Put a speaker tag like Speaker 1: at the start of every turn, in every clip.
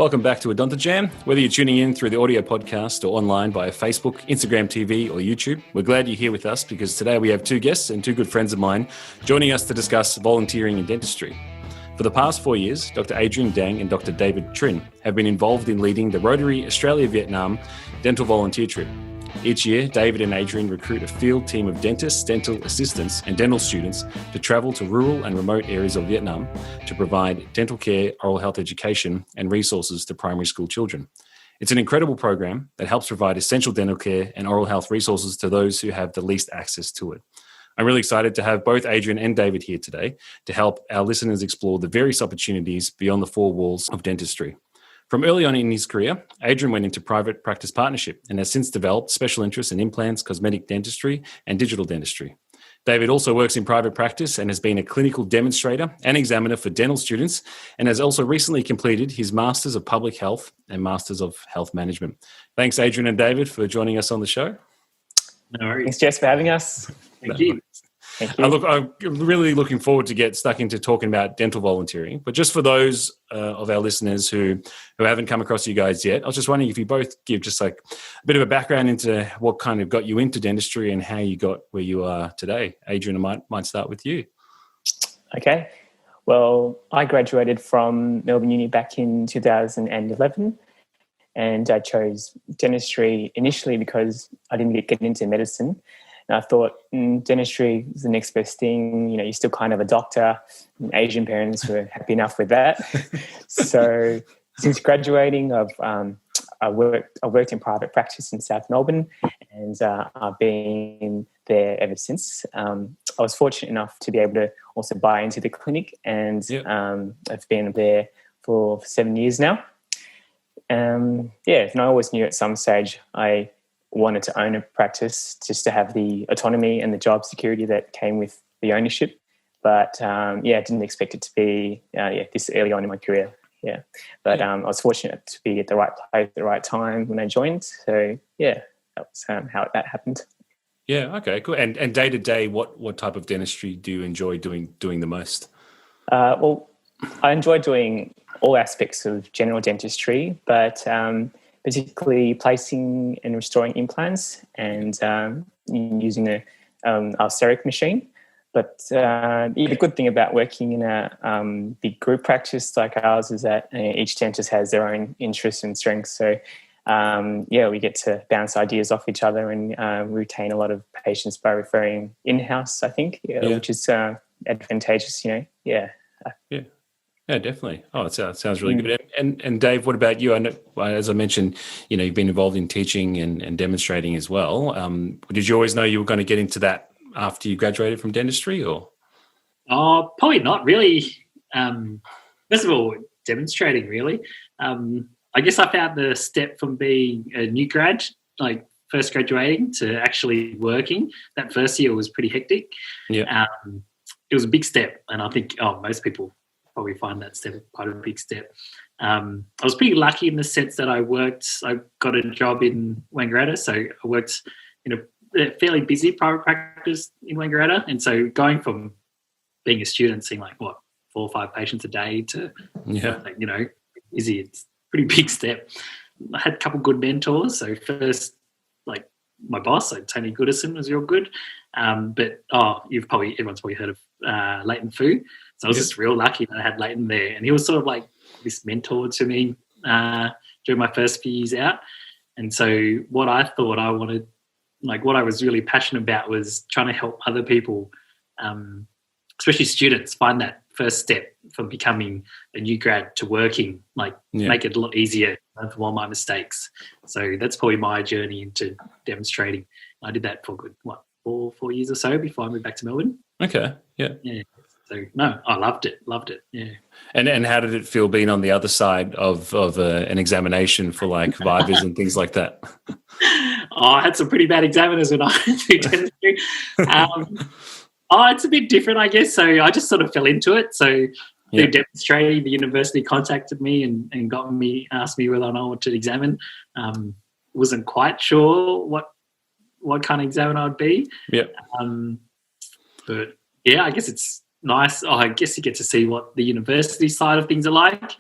Speaker 1: Welcome back to Odonto Jam. Whether you're tuning in through the audio podcast or online via Facebook, Instagram TV or YouTube, we're glad you're here with us because today we have two guests and two good friends of mine joining us to discuss volunteering in dentistry. For the past 4 years, Dr. Adrian Dang and Dr. David Trinh have been involved in leading the Rotary Australia-Vietnam dental volunteer trip. Each year, David and Adrian recruit a field team of dentists, dental assistants, and dental students to travel to rural and remote areas of Vietnam to provide dental care, oral health education, and resources to primary school children. It's an incredible program that helps provide essential dental care and oral health resources to those who have the least access to it. I'm really excited to have both Adrian and David here today to help our listeners explore the various opportunities beyond the four walls of dentistry. From early on in his career, Adrian went into private practice partnership and has since developed special interests in implants, cosmetic dentistry, and digital dentistry. David also works in private practice and has been a clinical demonstrator and examiner for dental students and has also recently completed his Masters of Public Health and Masters of Health Management. Thanks, Adrian and David, for joining us on the show.
Speaker 2: No worries.
Speaker 3: Thanks, Jess, for having us.
Speaker 2: Thank you.
Speaker 3: Thank you.
Speaker 1: Look, I'm really looking forward to get stuck into talking about dental volunteering. But just for those of our listeners who haven't come across you guys yet, I was just wondering if you both give just like a bit of a background into what kind of got you into dentistry and how you got where you are today. Adrian, I might start with you.
Speaker 3: Okay. Well, I graduated from Melbourne Uni back in 2011, and I chose dentistry initially because I didn't get into medicine. And I thought dentistry is the next best thing. You know, you're still kind of a doctor. And Asian parents were happy enough with that. So since graduating, I worked in private practice in South Melbourne, and I've been there ever since. I was fortunate enough to be able to also buy into the clinic, and I've been there for 7 years now. And I always knew at some stage I wanted to own a practice just to have the autonomy and the job security that came with the ownership. But I didn't expect it to be this early on in my career. Yeah, but I was fortunate to be at the right place at the right time when I joined. So that was how that happened.
Speaker 1: Yeah. Okay. Cool. And day to day, what type of dentistry do you enjoy doing the most?
Speaker 3: Well, I enjoy doing all aspects of general dentistry, but particularly placing and restoring implants and using a CEREC machine. But the good thing about working in a big group practice like ours is that each dentist has their own interests and strengths. So, we get to bounce ideas off each other and retain a lot of patients by referring in-house, I think, which is advantageous,
Speaker 1: Yeah, definitely. Oh, it sounds really good. And Dave, what about you? I know, as I mentioned, you've been involved in teaching and demonstrating as well. Did you always know you were going to get into that after you graduated from dentistry, or?
Speaker 2: Oh, probably not really. First of all, demonstrating really. I guess I found the step from being a new grad, like first graduating, to actually working. That first year was pretty hectic.
Speaker 1: Yeah.
Speaker 2: It was a big step, and I think most people probably find that step quite a big step. I was pretty lucky in the sense that I got a job in Wangaratta, so I worked in a fairly busy private practice in Wangaratta, and so going from being a student, seeing 4 or 5 patients a day to busy, it's a pretty big step. I had a couple good mentors. So first, my boss, Tony Goodison, was real good. But everyone's probably heard of Leighton Fu. So I was just real lucky that I had Leighton there, and he was sort of like this mentor to me during my first few years out. And so what I thought I wanted, what I was really passionate about, was trying to help other people, especially students, find that first step from becoming a new grad to working, make it a lot easier from all my mistakes. So that's probably my journey into demonstrating. I did that for good, 4 years or so before I moved back to Melbourne.
Speaker 1: Okay. Yeah.
Speaker 2: Yeah. So no, I loved it. Yeah.
Speaker 1: And how did it feel being on the other side of an examination for vivas and things like that?
Speaker 2: I had some pretty bad examiners when I went through dentistry. It's a bit different, I guess. So I just sort of fell into it. So through demonstrating, the university contacted me and asked me whether or not I wanted to examine. Wasn't quite sure what kind of examiner I'd be.
Speaker 1: Yeah.
Speaker 2: But yeah, I guess it's nice. I guess you get to see what the university side of things are like.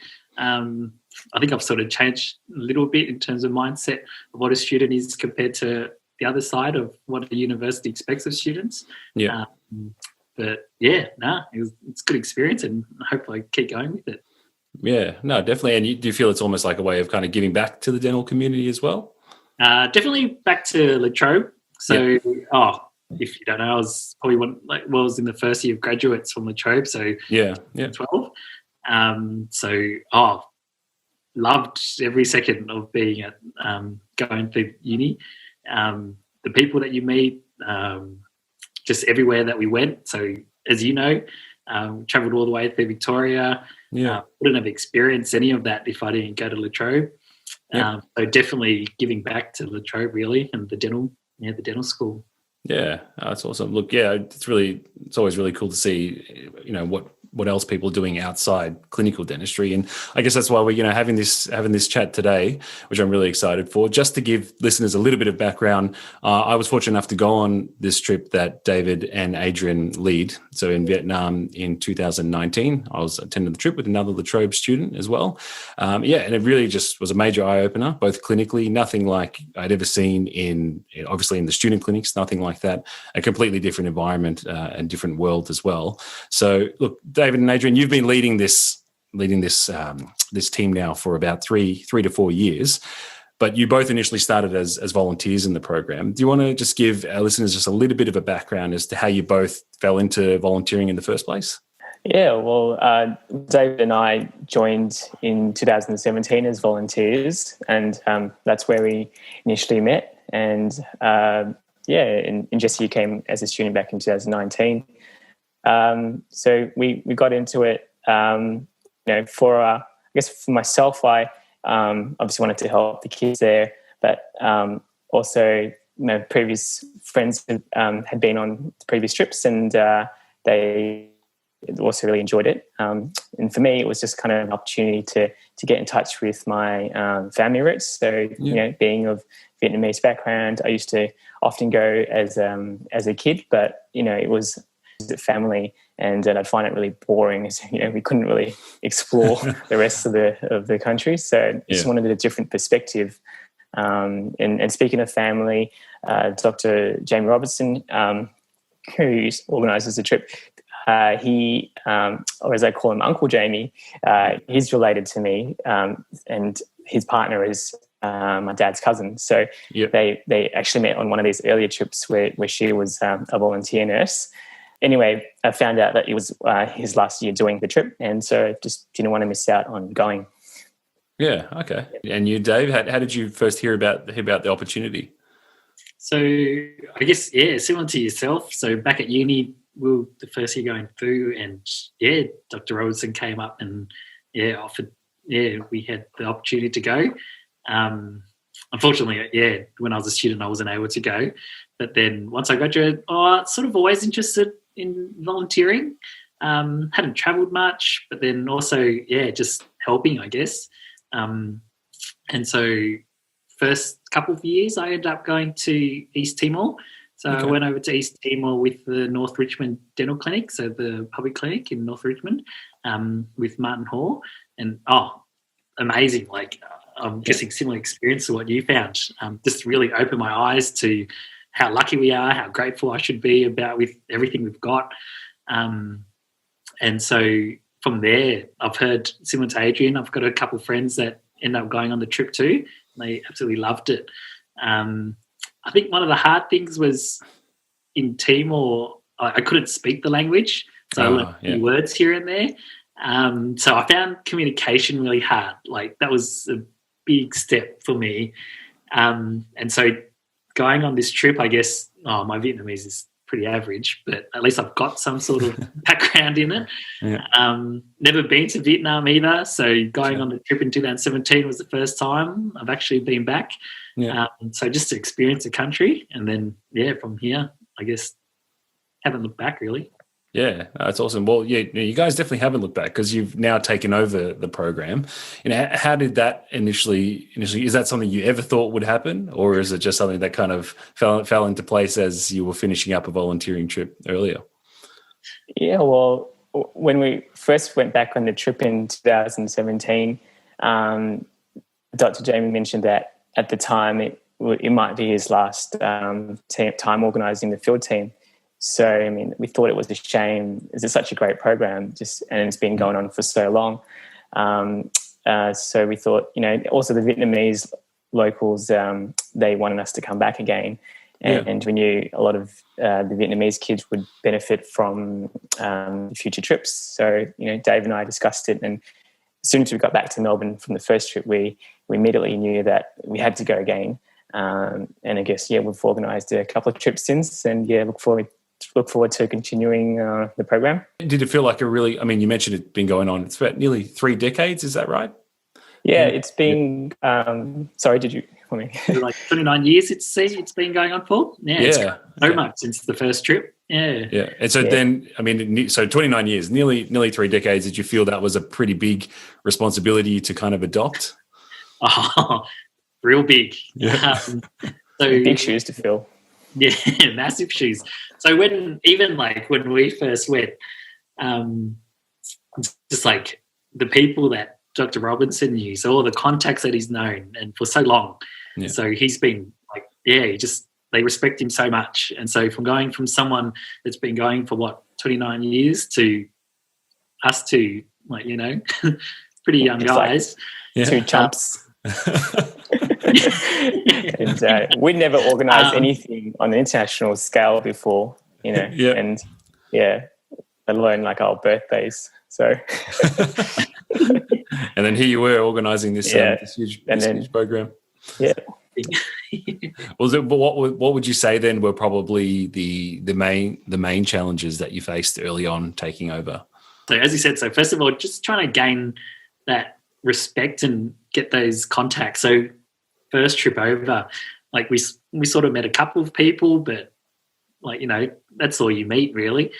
Speaker 2: I think I've sort of changed a little bit in terms of mindset of what a student is compared to the other side of what a university expects of students.
Speaker 1: Yeah.
Speaker 2: But yeah, it's a good experience, and hopefully I keep going with it.
Speaker 1: Yeah, no, definitely. And do you feel it's almost like a way of kind of giving back to the dental community as well?
Speaker 2: Definitely back to La Trobe. So, if you don't know, I was probably was in the first year of graduates from La Trobe. So 12. Loved every second of being at going through uni. The people that you meet, just everywhere that we went. So, as you know, travelled all the way through Victoria. Wouldn't have experienced any of that if I didn't go to La Trobe. So definitely giving back to La Trobe, really, and the dental school.
Speaker 1: Yeah, that's awesome. Look, it's always really cool to see, what else people are doing outside clinical dentistry, and I guess that's why we're having this chat today, which I'm really excited for. Just to give listeners a little bit of background, I was fortunate enough to go on this trip that David and Adrian lead. So in Vietnam in 2019, I was attending the trip with another La Trobe student as well. And it really just was a major eye opener, both clinically, nothing like I'd ever seen obviously in the student clinics, nothing like that. A completely different environment and different world as well. So look, David and Adrian, you've been leading this team now for about three to 4 years, but you both initially started as volunteers in the program. Do you want to just give our listeners just a little bit of a background as to how you both fell into volunteering in the first place?
Speaker 3: Yeah, well, David and I joined in 2017 as volunteers, and that's where we initially met. And and Jesse came as a student back in 2019. So we got into it, for myself, I obviously wanted to help the kids there, but also previous friends had been on previous trips, and they also really enjoyed it. And for me, it was just kind of an opportunity to get in touch with my family roots. So being of Vietnamese background, I used to often go as a kid, but it was family, and I'd find it really boring. As we couldn't really explore the rest of the country, so just wanted a different perspective. And speaking of family, Dr. Jamie Robertson, who organises the trip, he, or as I call him, Uncle Jamie, he's related to me, and his partner is my dad's cousin. So they actually met on one of these earlier trips where she was a volunteer nurse. Anyway, I found out that it was his last year doing the trip, and so just didn't want to miss out on going.
Speaker 1: Yeah, okay. And you, Dave, how did you first hear about the opportunity? So
Speaker 2: I guess, similar to yourself. So back at uni, we were the first year going through, and Dr. Robertson came up and offered. We had the opportunity to go. Unfortunately, when I was a student, I wasn't able to go. But then once I graduated, sort of always interested in volunteering. Hadn't travelled much, but then also, just helping, I guess. And so first couple of years, I ended up going to East Timor. So I went over to East Timor with the North Richmond Dental Clinic, so the public clinic in North Richmond, with Martin Hall. And, amazing. Like, I'm guessing similar experience to what you found. Just really opened my eyes to how lucky we are, how grateful I should be with everything we've got. And so from there, I've heard, similar to Adrian, I've got a couple of friends that end up going on the trip too. And they absolutely loved it. I think one of the hard things was in Timor, I couldn't speak the language, so I learned a few words here and there. So I found communication really hard. Like, that was a big step for me. And so going on this trip, I guess, my Vietnamese is pretty average, but at least I've got some sort of background in it. Never been to Vietnam either, so going on the trip in 2017 was the first time I've actually been back. So just to experience the country, and then from here, I guess, haven't looked back really.
Speaker 1: Yeah, that's awesome. Well, you guys definitely haven't looked back because you've now taken over the program. How did that initially? Is that something you ever thought would happen, or is it just something that kind of fell into place as you were finishing up a volunteering trip earlier?
Speaker 3: Yeah, well, when we first went back on the trip in 2017, Dr. Jamie mentioned that at the time it might be his last time organising the field team. So, I mean, we thought it was a shame. It's such a great program, and it's been going on for so long. So we thought, also the Vietnamese locals, they wanted us to come back again. And we knew a lot of the Vietnamese kids would benefit from future trips. So, Dave and I discussed it, and as soon as we got back to Melbourne from the first trip, we immediately knew that we had to go again. And I guess, we've organised a couple of trips since, and look forward to continuing the program.
Speaker 1: Did it feel like you mentioned it's been going on, it's about nearly 3 decades, is that right?
Speaker 3: Yeah, it's been, sorry, did you want me?
Speaker 2: Like 29 years it's been going on for? It's so much since the first trip. Yeah.
Speaker 1: Yeah. And so then, so 29 years, nearly 3 decades, did you feel that was a pretty big responsibility to kind of adopt?
Speaker 2: Oh, real big.
Speaker 1: Yeah.
Speaker 2: So
Speaker 3: big shoes to fill.
Speaker 2: Yeah, massive shoes. So when we first went, just like the people that Dr. Robinson knew, so all the contacts that he's known and for so long. Yeah. So he's been they respect him so much. And so going from someone that's been going for 29 years to us two, pretty young guys.
Speaker 3: Two chumps. And we'd never organised anything on an international scale before, and let alone our birthdays. So,
Speaker 1: and then here you were organising this huge program.
Speaker 3: Yeah.
Speaker 1: But what would you say then were probably the main challenges that you faced early on taking over?
Speaker 2: So as you said, first of all, just trying to gain that respect and get those contacts. So first trip over, we sort of met a couple of people, but that's all you meet really.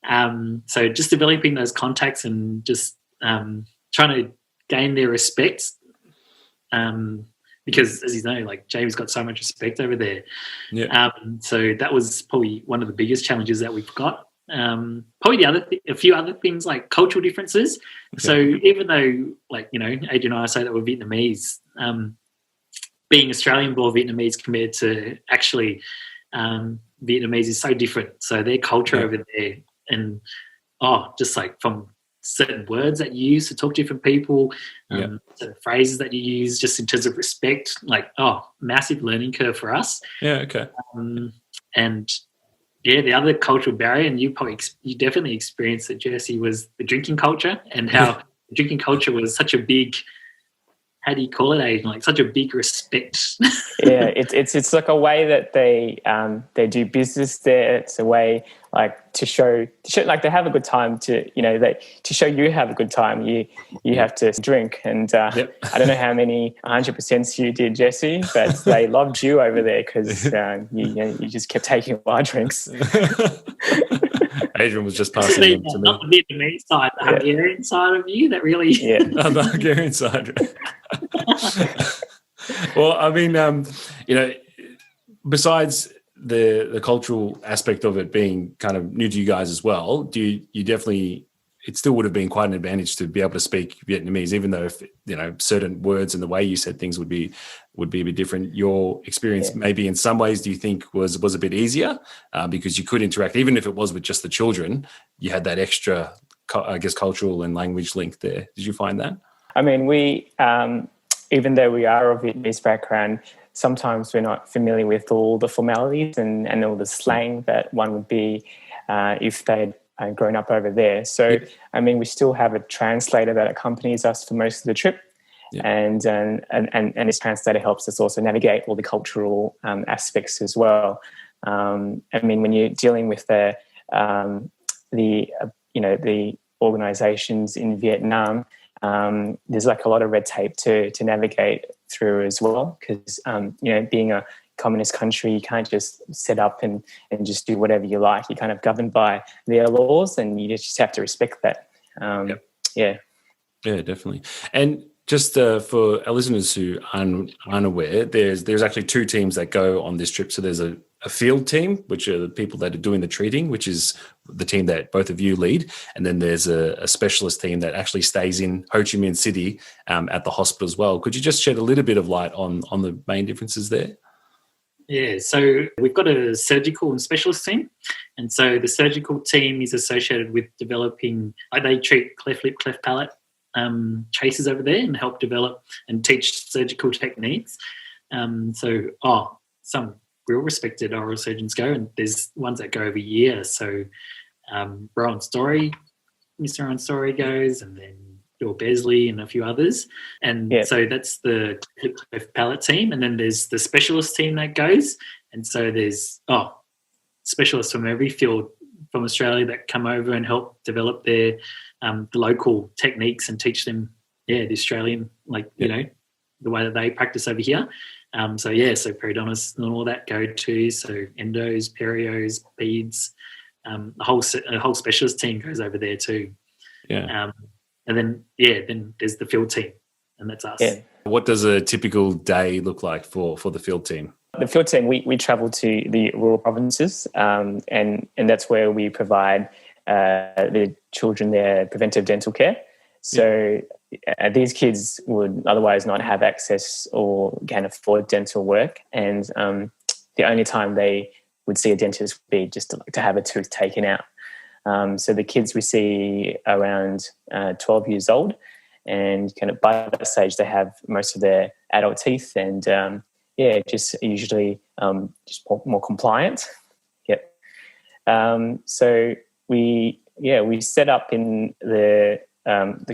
Speaker 2: So just developing those contacts and just trying to gain their respect. Because as you know, James got so much respect over there.
Speaker 3: Yeah.
Speaker 2: So that was probably one of the biggest challenges that we've got. Probably a few other things like cultural differences. Okay. So even though Adrian and I say that we're Vietnamese, being Australian-born Vietnamese compared to actually Vietnamese is so different. So their culture over there and just from certain words that you use to talk to different people, certain phrases that you use just in terms of respect, massive learning curve for us.
Speaker 1: Yeah, okay.
Speaker 2: And the other cultural barrier, and you definitely experienced it, Jesse, was the drinking culture and how the drinking culture was such a big, how do you call it, Aidan? Such a big respect.
Speaker 3: Yeah, it's like a way that they do business there. It's a way to show they have a good time. To show you have a good time, you have to drink. And I don't know how many 100% you did, Jesse, but they loved you over there because you just kept taking our drinks.
Speaker 1: Adrian was just passing them to me.
Speaker 2: Not the Vietnamese side, the Hungarian side of you that really...
Speaker 3: Yeah.
Speaker 1: The Hungarian side. Well, besides the cultural aspect of it being kind of new to you guys as well, it still would have been quite an advantage to be able to speak Vietnamese, even though certain words and the way you said things would be a bit different. Your experience maybe in some ways, do you think was a bit easier because you could interact, even if it was with just the children, you had that extra, I guess, cultural and language link there. Did you find that?
Speaker 3: I mean, we, even though we are of Vietnamese background, sometimes we're not familiar with all the formalities and all the slang that one would be if they'd grown up over there. So, I mean, we still have a translator that accompanies us for most of the trip. And this translator helps us also navigate all the cultural aspects as well. I mean, when you're dealing with the organisations in Vietnam, there's a lot of red tape to navigate through as well, because being a communist country, you can't just set up and just do whatever you like. You're kind of governed by their laws, and you just have to respect that. Yeah,
Speaker 1: definitely. And just for our listeners who aren't aware, there's actually 2 teams that go on this trip. So there's a a field team, which are the people that are doing the treating, which is the team that both of you lead. And then there's a specialist team that actually stays in Ho Chi Minh City at the hospital as well. Could you just shed a little bit of light on the main differences there?
Speaker 2: Yeah, so we've got a surgical and specialist team. And so the surgical team is associated with developing, they treat cleft lip, cleft palate cases over there and help develop and teach surgical techniques. Some real respected oral surgeons go, and there's ones that go every year. So Mr. Rowan Story goes, and then Bill Besley and a few others. And so that's the cleft palate team. And then there's the specialist team that goes. And so there's specialists from every field from Australia that come over and help develop their the local techniques and teach them, the Australian, the way that they practice over here. So periodontists and all that go to. So endos, perios, peds, a whole specialist team goes over there too.
Speaker 1: Yeah.
Speaker 2: And then there's the field team, and that's us.
Speaker 3: Yeah.
Speaker 1: What does a typical day look like for the field team?
Speaker 3: The field team, we travel to the rural provinces, and that's where we provide the children their preventive dental care. So these kids would otherwise not have access or can afford dental work, and the only time they would see a dentist would be just to have a tooth taken out. So the kids we see around 12 years old, and kind of by that stage they have most of their adult teeth, and just usually just more compliant. Yep. So we set up in the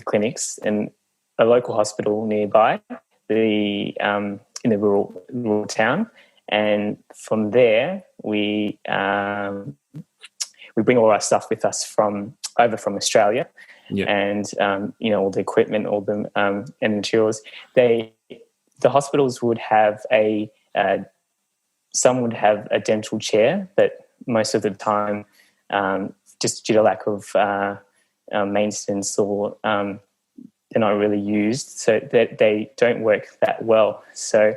Speaker 3: clinics in a local hospital nearby, in the rural town, and from there we bring all our stuff with us from Australia, and all the equipment, all the and materials. The hospitals would have some would have a dental chair, but most of the time, just due to lack of maintenance or they're not really used, so that they don't work that well. So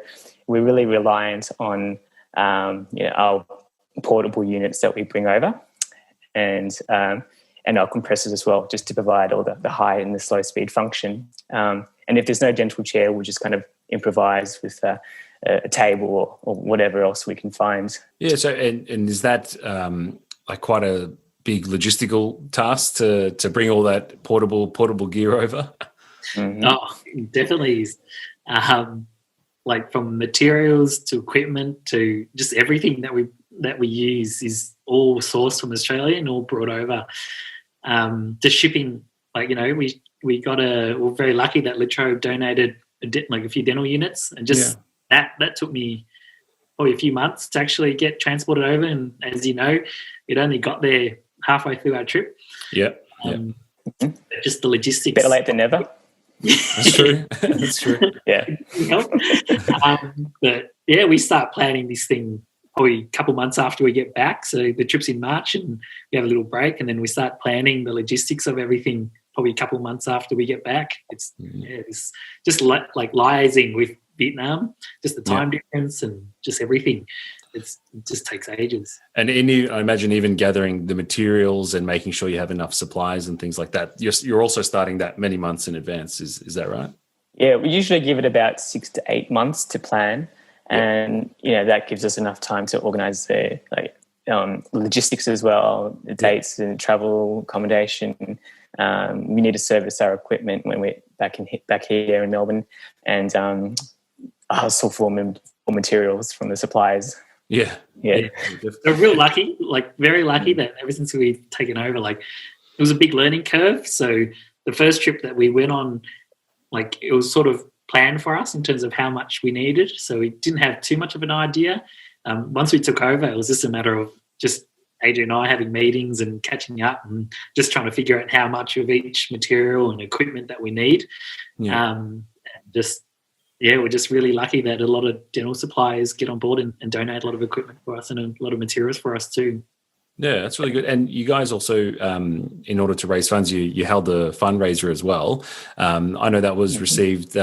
Speaker 3: we're really reliant on our portable units that we bring over, and our compressors as well, just to provide all the high and the slow speed function. And if there's no dental chair, we'll just kind of improvise with a table or whatever else we can find.
Speaker 1: Yeah. So and is that quite a big logistical task to bring all that portable gear over?
Speaker 3: Mm-hmm.
Speaker 2: Oh, definitely. From materials to equipment to just everything that we use is all sourced from Australia and all brought over. The shipping, we're very lucky that La Trobe donated a few dental units, and just that took me probably a few months to actually get transported over. And as you know, it only got there halfway through our trip. Just the logistics.
Speaker 3: Better late than never.
Speaker 1: That's true. That's true.
Speaker 3: Yeah.
Speaker 2: But we start planning this thing probably a couple months after we get back. So the trip's in March and we have a little break, and then we start planning the logistics of everything probably a couple months after we get back. It's it's just like liaising with Vietnam, just the time difference and just everything. It just takes ages.
Speaker 1: And I imagine even gathering the materials and making sure you have enough supplies and things like that. You're also starting that many months in advance. Is that right?
Speaker 3: Yeah, we usually give it about 6 to 8 months to plan, and that gives us enough time to organise the logistics as well, the dates and travel, accommodation. We need to service our equipment when we're back here in Melbourne, and hustle for materials from the suppliers.
Speaker 1: Yeah.
Speaker 2: We're real lucky, very lucky that ever since we've taken over, it was a big learning curve. So the first trip that we went on, it was sort of planned for us in terms of how much we needed. So we didn't have too much of an idea. Once we took over, it was just a matter of just Adrian and I having meetings and catching up and just trying to figure out how much of each material and equipment that we need. We're just really lucky that a lot of dental suppliers get on board and donate a lot of equipment for us and a lot of materials for us too.
Speaker 1: Yeah, that's really good. And you guys also, in order to raise funds, you held a fundraiser as well. I know that was received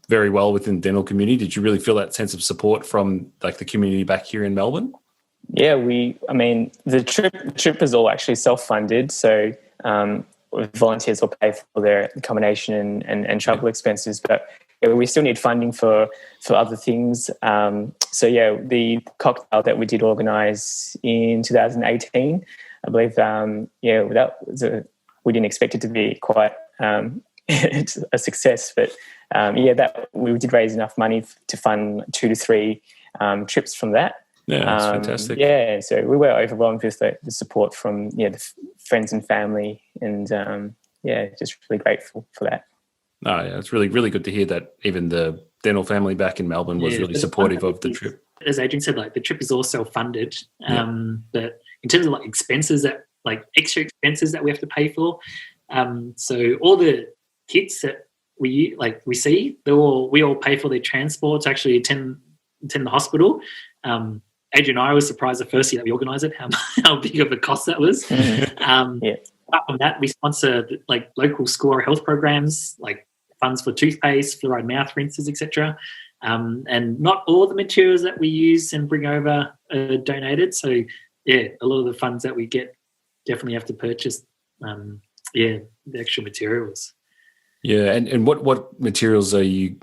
Speaker 1: very well within the dental community. Did you really feel that sense of support from the community back here in Melbourne?
Speaker 3: The trip is all actually self-funded, so volunteers will pay for their accommodation and travel expenses, but we still need funding for other things. The cocktail that we did organise in 2018, I believe, we didn't expect it to be quite a success, but that we did raise enough money to fund 2 to 3 trips from that.
Speaker 1: Yeah, that's fantastic.
Speaker 3: So we were overwhelmed with the support from the friends and family, and just really grateful for that.
Speaker 1: Oh, yeah, it's really, really good to hear that even the dental family back in Melbourne was really supportive of the trip.
Speaker 2: As Adrian said, the trip is all self-funded, but in terms of expenses extra expenses that we have to pay for, so all the kids that we see, we all pay for their transport to actually attend the hospital. Adrian and I was surprised the first year that we organised it, how big of a cost that was. Apart from that, we sponsor local school or health programs, like funds for toothpaste, fluoride mouth rinses, etc. And not all the materials that we use and bring over are donated. So, a lot of the funds that we get definitely have to purchase, the extra materials.
Speaker 1: Yeah, and what materials do you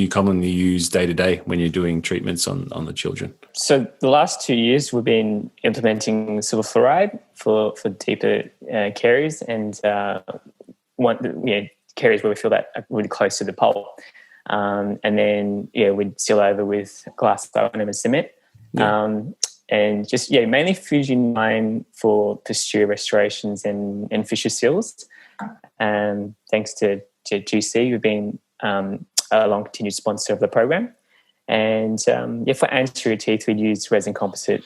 Speaker 1: commonly use day to day when you're doing treatments on the children?
Speaker 3: So the last 2 years we've been implementing silver fluoride for deeper caries and caries where we feel that are really close to the pulp. And then we'd seal over with glass aluminum and cement. And just mainly Fusion 9 for posterior restorations and fissure seals. Thanks to GC, we've been a long continued sponsor of the program. And for anterior teeth, we'd use resin composite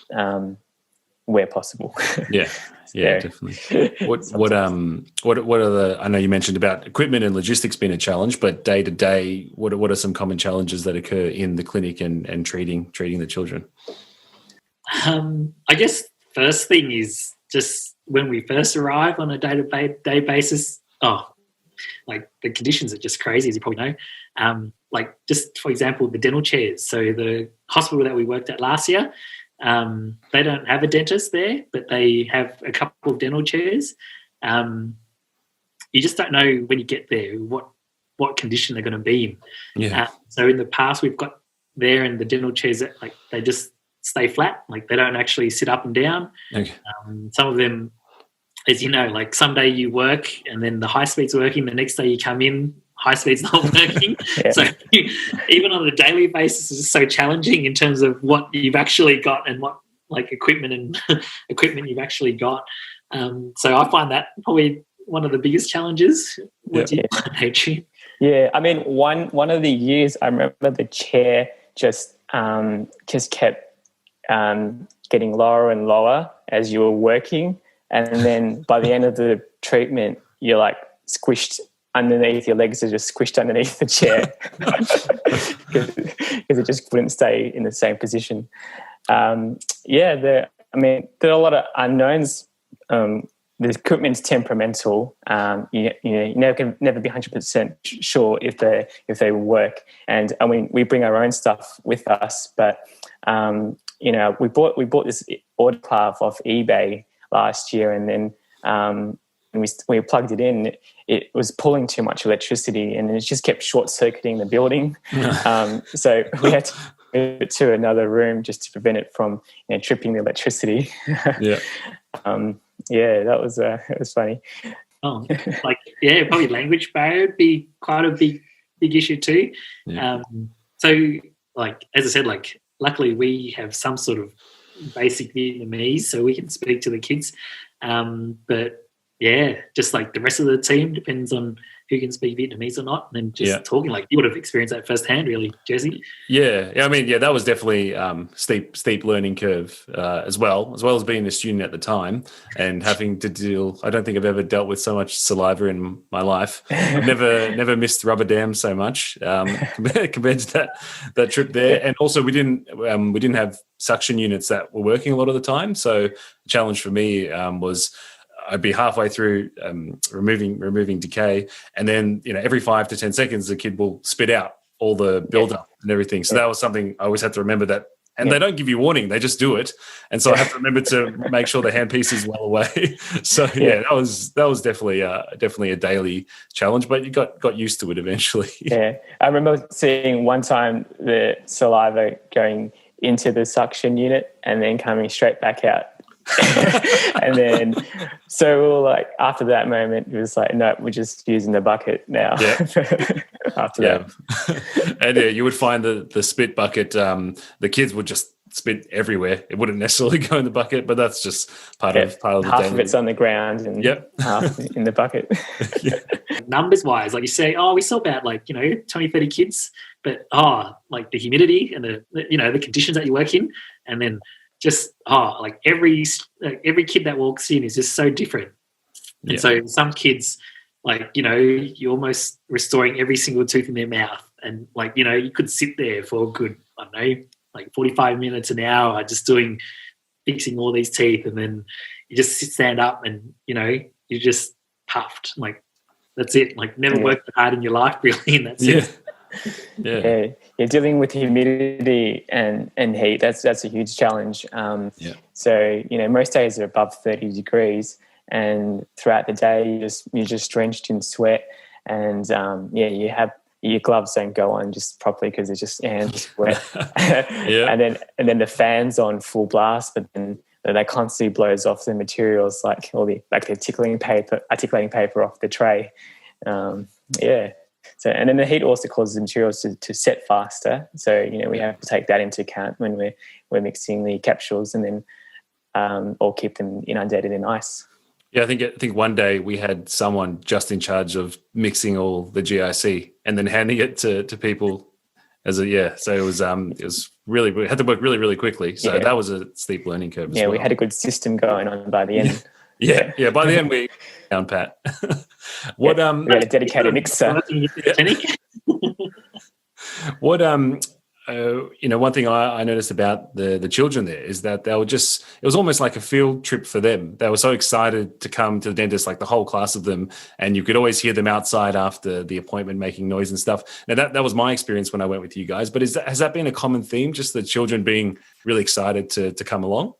Speaker 3: where possible.
Speaker 1: Definitely. What are the? I know you mentioned about equipment and logistics being a challenge, but day to day, what are some common challenges that occur in the clinic and treating the children?
Speaker 2: I guess first thing is just when we first arrive on a day-to-day basis. The conditions are just crazy, as you probably know. Just for example, the dental chairs. So the hospital that we worked at last year, they don't have a dentist there, but they have a couple of dental chairs. You just don't know when you get there what condition they're going to be in. Yeah. So in the past, we've got there and the dental chairs that they just stay flat, they don't actually sit up and down.
Speaker 1: Okay.
Speaker 2: Some of them, as you know, someday you work and then the high speed's working, the next day you come in, high speed's not working. So even on a daily basis, it's so challenging in terms of what you've actually got and what equipment you've actually got. So I find that probably one of the biggest challenges. What do you find, Adrian?
Speaker 3: Yeah, I mean, one of the years I remember the chair just kept getting lower and lower as you were working. And then by the end of the treatment, you're squished underneath, your legs are just squished underneath the chair because it just wouldn't stay in the same position. There are a lot of unknowns. The equipment's temperamental. You can never be 100% sure if they work. And I mean, we bring our own stuff with us, but we bought this autoclave off eBay last year, and then we plugged it in. It was pulling too much electricity, and it just kept short-circuiting the building. So we had to move it to another room just to prevent it from tripping the electricity. That was funny.
Speaker 2: Probably language barrier would be quite a big issue too. As I said, luckily we have some sort of basic Vietnamese, so we can speak to the kids. But just the rest of the team depends on who can speak Vietnamese or not. And then just talking, you would have experienced that firsthand, really, Jesse.
Speaker 1: I mean, that was definitely steep learning curve as well as being a student at the time and having to deal. I don't think I've ever dealt with so much saliva in my life. I've never missed rubber dams so much compared to that trip there. And also we didn't have suction units that were working a lot of the time. So the challenge for me was I'd be halfway through removing decay, and then every 5 to 10 seconds the kid will spit out all the buildup and everything. So that was something I always had to remember, that And they don't give you warning; they just do it. And so I have to remember to make sure the handpiece is well away. So that was definitely a daily challenge, but you got used to it eventually.
Speaker 3: Yeah, I remember seeing one time the saliva going into the suction unit and then coming straight back out. And then so we were like, after that moment, it was like, no, we're just using the bucket now. After that.
Speaker 1: And you would find the spit bucket, the kids would just spit everywhere. It wouldn't necessarily go in the bucket, but that's just part of the
Speaker 3: half
Speaker 1: daily.
Speaker 3: of it's on the ground and half in the bucket.
Speaker 2: Numbers wise, like you say, we saw about 20, 30 kids, but like the humidity and the conditions that you work in, and then just like every kid that walks in is just so different. And so some kids, you're almost restoring every single tooth in their mouth, and you could sit there for a good, 45 minutes, an hour, just fixing all these teeth, and then you just stand up and you're just puffed. Like that's it. Like never worked hard in your life, really, and that's it.
Speaker 3: Yeah, dealing with humidity and heat, that's a huge challenge. So most days are above 30 degrees, and throughout the day you're just drenched in sweat, and you have your gloves don't go on just properly because it's just wet. and then the fan's on full blast, but then that constantly blows off the materials, like all the articulating paper off the tray. So, and then the heat also causes the materials to set faster. So, we have to take that into account when we're mixing the capsules, and then or keep them inundated in ice.
Speaker 1: Yeah, I think one day we had someone just in charge of mixing all the GIC and then handing it to people so it was really, we had to work really, really quickly. So that was a steep learning curve as well.
Speaker 3: We had a good system going on by the end.
Speaker 1: By the end we found Pat.
Speaker 3: We had a dedicated mixer.
Speaker 1: What one thing I noticed about the children there is that they were it was almost like a field trip for them. They were so excited to come to the dentist, like the whole class of them, and you could always hear them outside after the appointment making noise and stuff. Now that was my experience when I went with you guys, but has that been a common theme, just the children being really excited to come along?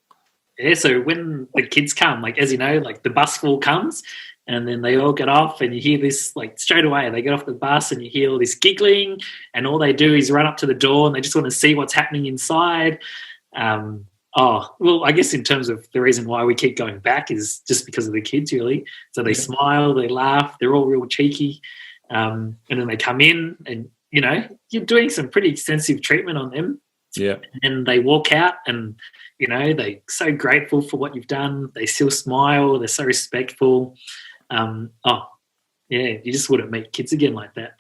Speaker 2: Yeah, so when the kids come, as you know, the bus full comes, and then they all get off, and you hear this, straight away, they get off the bus and you hear all this giggling, and all they do is run up to the door and they just want to see what's happening inside. I guess in terms of the reason why we keep going back is just because of the kids, really. So they smile, they laugh, they're all real cheeky. And then they come in and, you're doing some pretty extensive treatment on them.
Speaker 1: Yeah.
Speaker 2: And they walk out and, they're so grateful for what you've done. They still smile. They're so respectful. You just wouldn't meet kids again like that.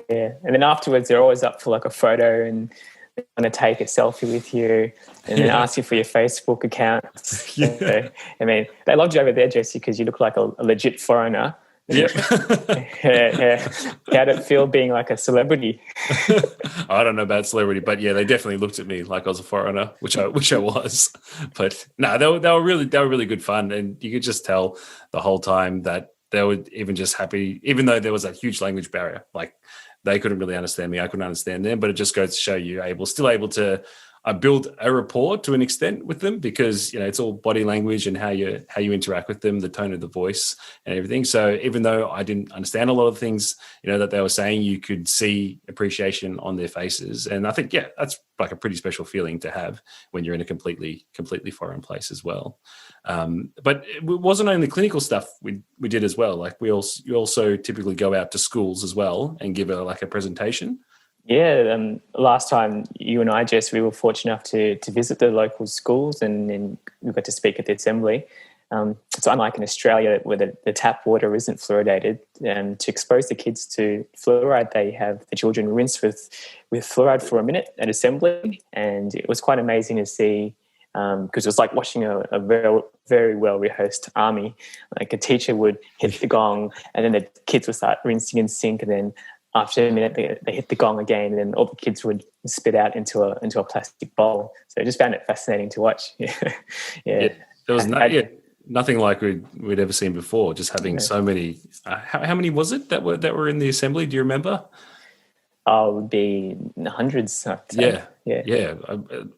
Speaker 3: Yeah, and then afterwards they're always up for a photo, and they want to take a selfie with you, and then ask you for your Facebook account. So, they loved you over there, Jesse, because you look like a legit foreigner. Yeah. How'd it feel being like a celebrity?
Speaker 1: I don't know about celebrity, but they definitely looked at me like I was a foreigner, which I was. But no, they were really good fun, and you could just tell the whole time that they were even just happy, even though there was a huge language barrier. Like they couldn't really understand me, I couldn't understand them, but it just goes to show you still able to build a rapport to an extent with them, because it's all body language and how you interact with them, the tone of the voice and everything. So even though I didn't understand a lot of things that they were saying, you could see appreciation on their faces. And I think that's like a pretty special feeling to have when you're in a completely foreign place as well. But it wasn't only clinical stuff we did as well. Like you also typically go out to schools as well and give a presentation.
Speaker 3: Yeah, last time you and I, Jess, we were fortunate enough to visit the local schools, and we got to speak at the assembly. It's unlike in Australia where the tap water isn't fluoridated. To expose the kids to fluoride, they have the children rinse with fluoride for a minute at assembly, and it was quite amazing to see, because it was like watching a very, very well-rehearsed army. Like a teacher would hit the gong, and then the kids would start rinsing in sync, and then after a minute, they hit the gong again, and then all the kids would spit out into a plastic bowl. So I just found it fascinating to watch.
Speaker 1: There was nothing like we'd ever seen before. Just having so many. How many was it that were in the assembly? Do you remember?
Speaker 3: It would be hundreds.
Speaker 1: Yeah. Yeah,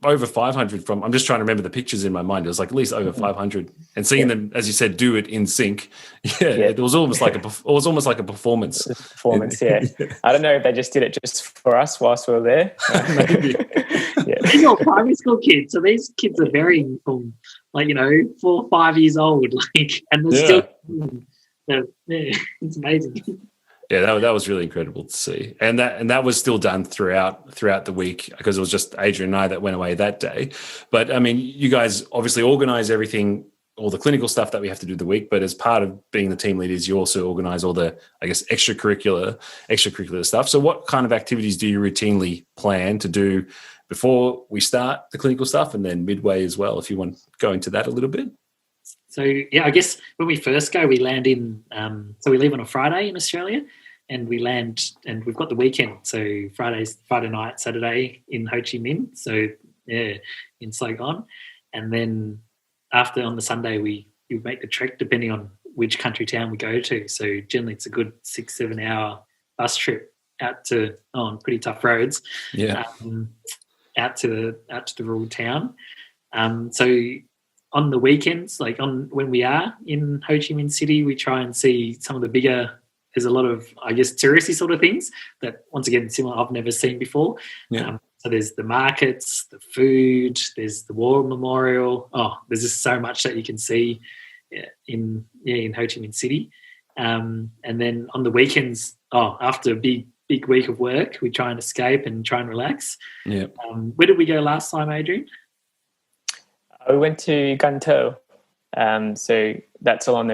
Speaker 1: over 500 from. I'm just trying to remember the pictures in my mind. It was like at least over 500, and seeing them, as you said, do it in sync. It was almost like a performance.
Speaker 3: Performance, yeah. I don't know if they just did it just for us whilst we were there.
Speaker 2: Maybe. These are primary school kids, so these kids are varying from 4 or 5 years old, and they're still. It's amazing.
Speaker 1: Yeah, that was really incredible to see, and that was still done throughout the week, because it was just Adrian and I that went away that day. But I mean, you guys obviously organise everything, all the clinical stuff that we have to do the week. But as part of being the team leaders, you also organise all the, I guess, extracurricular stuff. So, what kind of activities do you routinely plan to do before we start the clinical stuff, and then midway as well? If you want to go into that a little bit.
Speaker 2: So, I guess when we first go, we land in, so we leave on a Friday in Australia, and we land, and we've got the weekend. So Friday night, Saturday in Ho Chi Minh. So, in Saigon. And then after, on the Sunday, we make the trek depending on which country town we go to. So generally it's a good 6-7 hour bus trip out to, on pretty tough roads.
Speaker 1: Yeah.
Speaker 2: Out to the rural town. So on the weekends, when we are in Ho Chi Minh City, we try and see some of the bigger. There's a lot of, I guess, touristy sort of things that, once again, similar I've never seen before.
Speaker 1: Yeah.
Speaker 2: So there's the markets, the food, there's the war memorial. Oh, there's just so much that you can see in Ho Chi Minh City. And then on the weekends, after a big week of work, we try and escape and try and relax.
Speaker 1: Yeah.
Speaker 2: Where did we go last time, Adrian?
Speaker 3: We went to Gan To. So that's along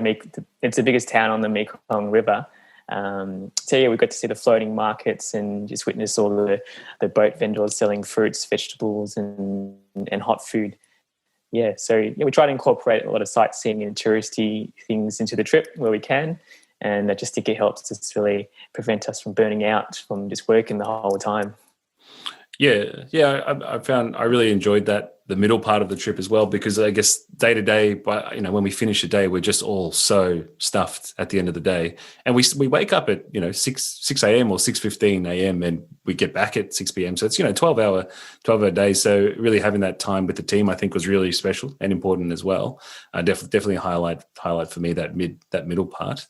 Speaker 3: it's the biggest town on the Mekong River. We got to see the floating markets and just witness all the boat vendors selling fruits, vegetables, and hot food. Yeah, so we try to incorporate a lot of sightseeing and touristy things into the trip where we can, and I just think it helps us really prevent us from burning out from just working the whole time.
Speaker 1: Yeah. I found I really enjoyed the middle part of the trip as well, because I guess day to day, when we finish a day, we're just all so stuffed at the end of the day, and we wake up at 6 a.m. or 6:15 a.m. and we get back at 6 p.m. So it's 12 hour days. So really having that time with the team, I think, was really special and important as well. Definitely a highlight for me, that middle part.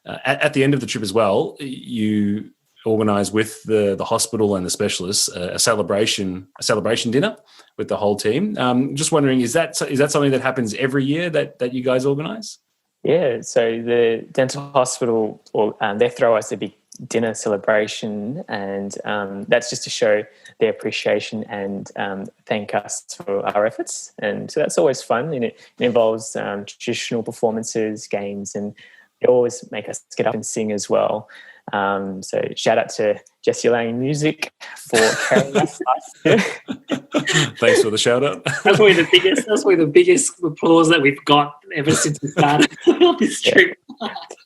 Speaker 1: At the end of the trip as well, you organised with the hospital and the specialists a celebration dinner with the whole team. Just wondering, is that something that happens every year that you guys organise?
Speaker 3: Yeah, so the dental hospital, they throw us a big dinner celebration, and that's just to show their appreciation and thank us for our efforts. And so that's always fun, and it involves traditional performances, games, and they always make us get up and sing as well. So shout out to Jesse Lang Music for carrying us last year.
Speaker 1: Thanks for the shout out.
Speaker 2: That's probably the biggest applause that we've got ever since we started on this trip.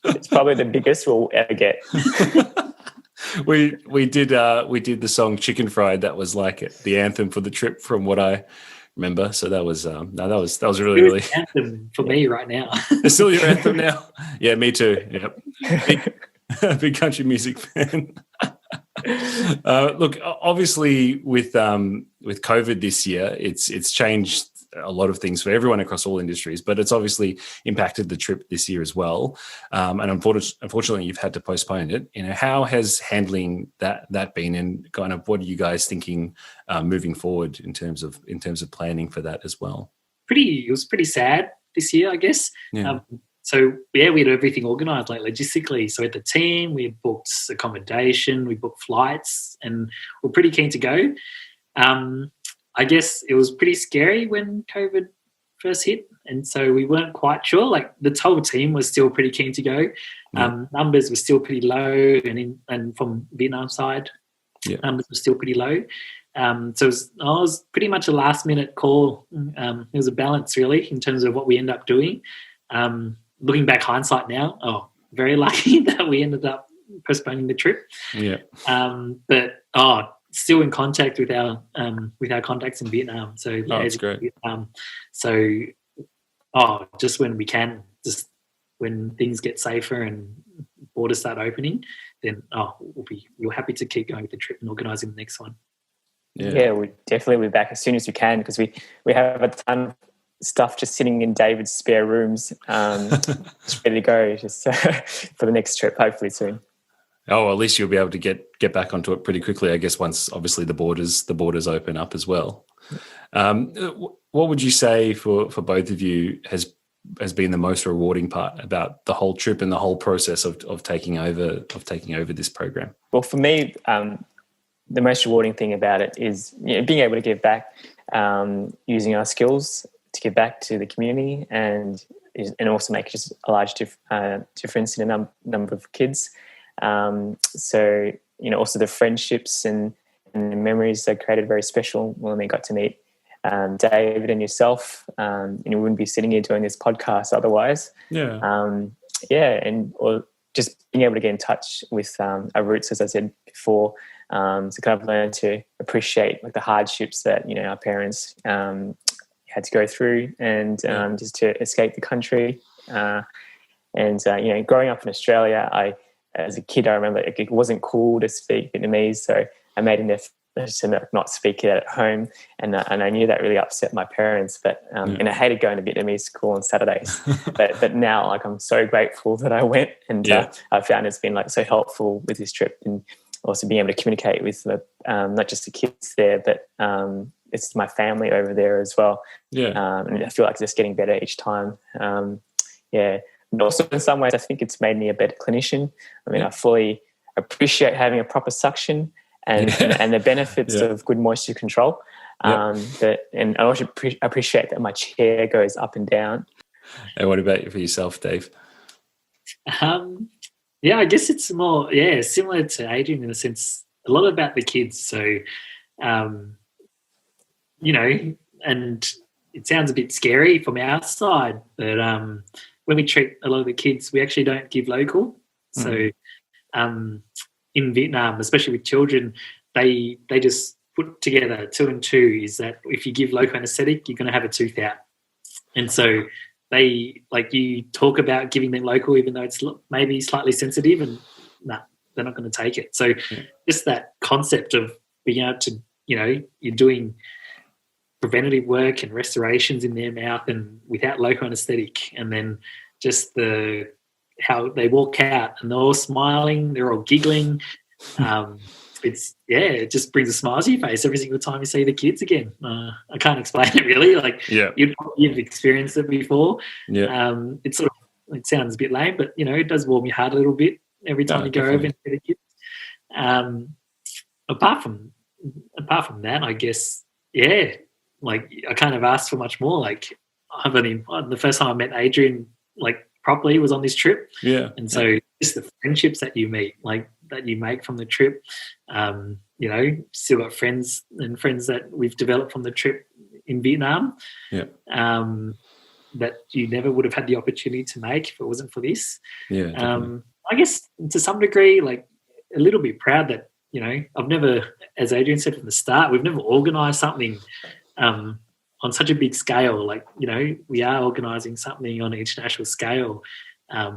Speaker 3: It's probably the biggest we'll ever get.
Speaker 1: We did the song Chicken Fried. That was like the anthem for the trip, from what I remember. So that was really
Speaker 2: anthem for me right now.
Speaker 1: It's still your anthem now. Yeah, me too. Yep. Big country music fan. Look, obviously with COVID this year, it's changed a lot of things for everyone across all industries, but it's obviously impacted the trip this year as well. And unfortunately, you've had to postpone it. How has handling that been, and kind of what are you guys thinking moving forward in terms of planning for that as well? It
Speaker 2: was pretty sad this year, I guess.
Speaker 1: Yeah.
Speaker 2: So, we had everything organised, logistically. So, at the team, we had booked accommodation, we booked flights, and we're pretty keen to go. I guess it was pretty scary when COVID first hit, and so we weren't quite sure. The whole team was still pretty keen to go. Numbers were still pretty low, and from Vietnam side, numbers were still pretty low. So it was pretty much a last-minute call. It was a balance, really, in terms of what we ended up doing. Looking back, hindsight now, very lucky that we ended up postponing the trip.
Speaker 1: Yeah.
Speaker 2: But still in contact with our contacts in Vietnam. So
Speaker 1: that's great.
Speaker 2: Vietnam. So just when we can, just when things get safer and borders start opening, then we're happy to keep going with the trip and organising the next one.
Speaker 3: Yeah, we definitely be back as soon as we can, because we have a ton of stuff just sitting in David's spare rooms, just ready to go just for the next trip, hopefully soon.
Speaker 1: Oh, well, at least you'll be able to get back onto it pretty quickly, I guess, once obviously the borders open up as well. What would you say for both of you has been the most rewarding part about the whole trip and the whole process of taking over this program?
Speaker 3: Well, for me, the most rewarding thing about it is being able to give back, using our skills to give back to the community, and also make just a large difference in a number of kids. So also the friendships and the memories they created very special when we got to meet David and yourself. We wouldn't be sitting here doing this podcast otherwise. Or just being able to get in touch with our roots, as I said before, to kind of learn to appreciate like the hardships that our parents had to go through, and just to escape the country. Growing up in Australia, as a kid, I remember it wasn't cool to speak Vietnamese, so I made an effort to not speak it at home, and I knew that really upset my parents. But and I hated going to Vietnamese school on Saturdays. but now, like, I'm so grateful that I went, and I found it's been like so helpful with this trip, and also being able to communicate with not just the kids there, but it's my family over there as well. And I feel like just getting better each time. And also in some ways, I think it's made me a better clinician. I mean, I fully appreciate having a proper suction and the benefits of good moisture control. And I also appreciate that my chair goes up and down.
Speaker 1: And what about for yourself, Dave?
Speaker 2: I guess it's more, similar to Adrian in a sense, a lot about the kids. So, and it sounds a bit scary from outside, but when we treat a lot of the kids, we actually don't give local. So in Vietnam, especially with children, they just put together 2 and 2 is that if you give local anaesthetic, you're going to have a tooth out. And so they, like, you talk about giving them local even though it's maybe slightly sensitive, and they're not going to take it. So just that concept of being able to, you're doing preventative work and restorations in their mouth and without local anaesthetic, and then just how they walk out and they're all smiling, they're all giggling. It just brings a smile to your face every single time you see the kids again. I can't explain it really. Like, you've experienced it before. It's it sounds a bit lame, but it does warm your heart a little bit every time you go over and see the kids. Apart from that, I guess, like, I kind of asked for much more. Like, the first time I met Adrian, like, properly was on this trip. And so just the friendships that you meet, like, that you make from the trip, still got friends that we've developed from the trip in Vietnam, that you never would have had the opportunity to make if it wasn't for this. I guess to some degree, like, a little bit proud that, I've never, as Adrian said from the start, we've never organised something on such a big scale. Like, we are organising something on an international scale. I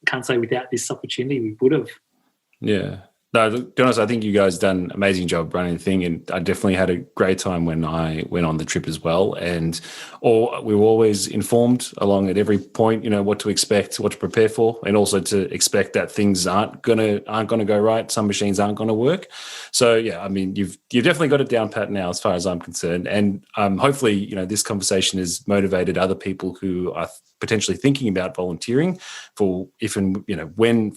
Speaker 2: can't say without this opportunity we would have.
Speaker 1: No, to be honest, I think you guys done an amazing job running the thing, and I definitely had a great time when I went on the trip as well. And we were always informed along at every point, what to expect, what to prepare for, and also to expect that things aren't gonna go right. Some machines aren't gonna work. So I mean, you've definitely got it down pat now, as far as I'm concerned. And hopefully, this conversation has motivated other people who are potentially thinking about volunteering for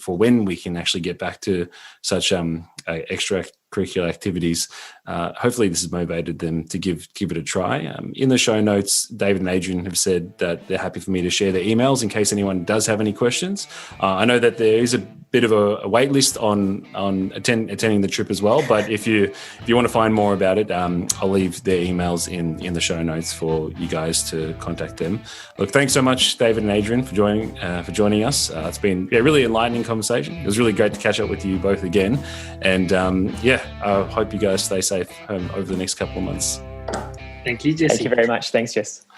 Speaker 1: when we can actually get back to such extracurricular activities. Hopefully this has motivated them to give it a try. In the show notes, David and Adrian have said that they're happy for me to share their emails in case anyone does have any questions. I know that there is a bit of a wait list on attending the trip as well, but if you want to find more about it, I'll leave their emails in the show notes for you guys to contact them. Look, thanks so much, David and Adrian, for joining us. It's been a really enlightening conversation. It was really great to catch up with you both again, and I hope you guys stay safe over the next couple of months.
Speaker 2: Thank you, Jesse.
Speaker 3: Thank you very much. Thanks, Jess.